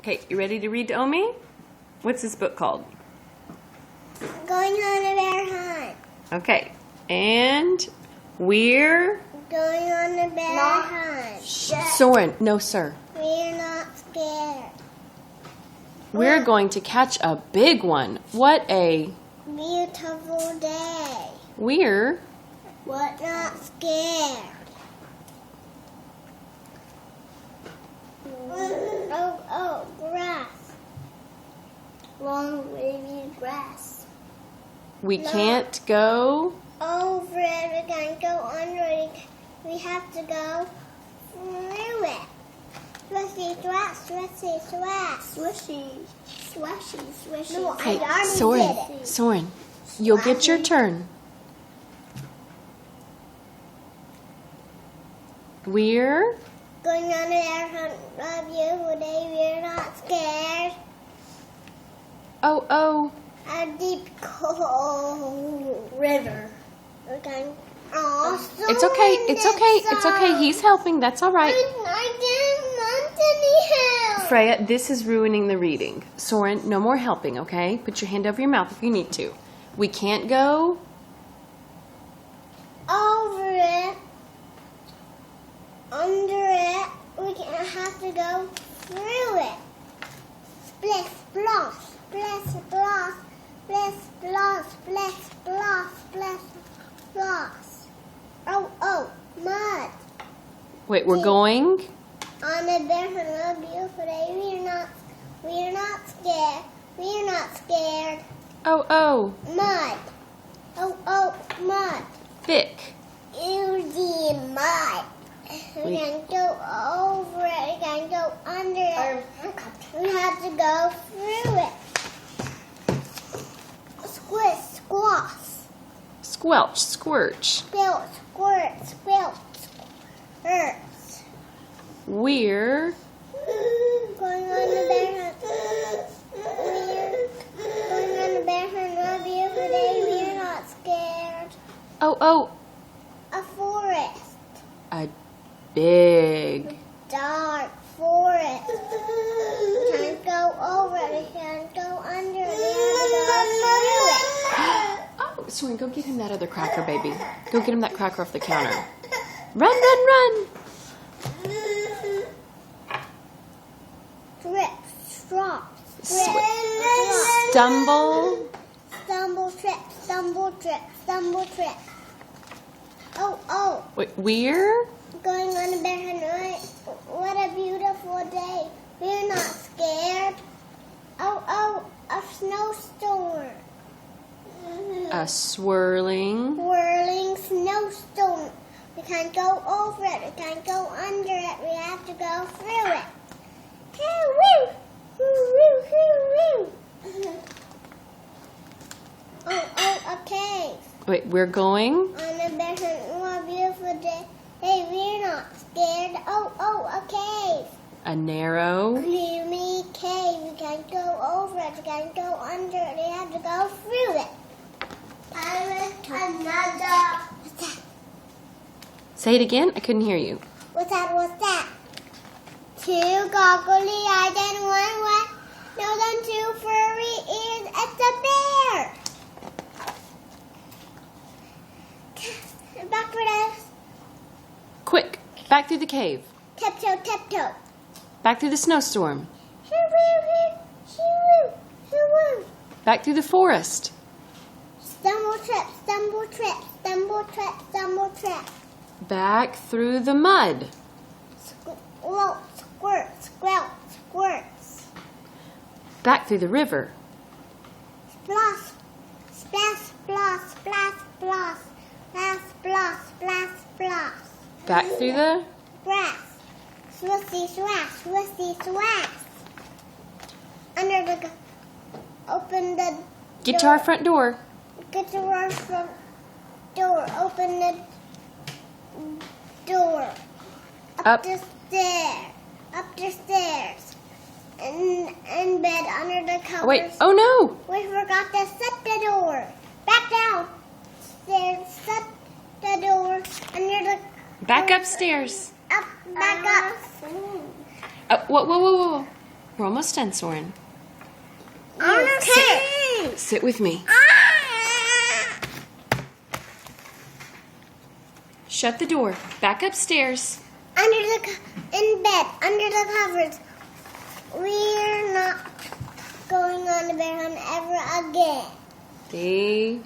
Okay, you ready to read to Omi? What's this book called? Going on a bear hunt. Okay, and we're... Going on a bear hunt. Soren, no sir. We're not scared. We're going to catch a big one. What a... Beautiful day. We're... What, not scared. Oh, grass. Long wavy grass. We No. can't go... Over it, we can't go under it. We have to go through it. Swishy, swash, swishy, swash. Swishy, swashy, swishy. No, Okay, I already Soren, did it. Soren, you'll get your turn. We're... Going on a bear hunt, a beautiful day, we're not scared. Oh. A deep, cold river. We can... It's okay. He's helping. That's all right. I didn't want any help. Freya, this is ruining the reading. Soren, no more helping, okay? Put your hand over your mouth if you need to. We can't go... Over it. Under it. We can have to go through it. Splish, splosh, splish, splosh, splish, splosh, splish, splosh, splish, splosh. Oh, mud. Wait, we're going? On a bear hunt, a beautiful day. We're not scared. We're not scared. Oh. Mud. Oh, mud. Thick. Easy mud. We can go over it. We can go under it. We have to go through it. Squish, squash. Squelch, squirch. Squilt, squirt, squilt, squirts. We're... Going on a bear hunt. We're going on a bear hunt. A beautiful day. We're not scared. Oh. A forest. A big... Dark forest. We can't go over it. We can't go under it. We have to go through it. Oh, Soren, go get him that other cracker, baby. Go get him that cracker off the counter. Run. Trip, strop, Stumble. Stumble, trip. Oh. Wait, we're... Going on a bear hunt. What a beautiful day. We're not scared. Oh, a snowstorm. A swirling... Whirling snowstorm. We can't go over it. We can't go under it. We have to go through it. Oh, a cave. Wait, we're going? On a bear hunt. What a beautiful day. Hey, we're not scared. Oh, a cave. A narrow... Gloomy cave. We can't go over it. We can't go under it. We have to go through it. Another. What's that? Say it again? I couldn't hear you. What's that? Two goggly eyes and one wet nose and two furry ears. It's a bear. Back for us. Quick, back through the cave. Tiptoe. Back through the snowstorm. Hoo-woo. Back through the forest. Stumble, trip. Back through the mud. Squirts. Back through the river. Splash, splash. Back through the... Grass. Swishy, swash. Under the... Open the... Get to our front door. Get to our front door. Open the door. Up. The stairs. In bed under the covers. Wait, oh no! We forgot to shut the door. Back down. Stairs. Shut the door under the... Back upstairs. Back up. Whoa. We're almost done, Soren. Okay. Sit with me. Shut the door. Back upstairs. In bed, under the covers. We're not going on the bed ever again. Stay.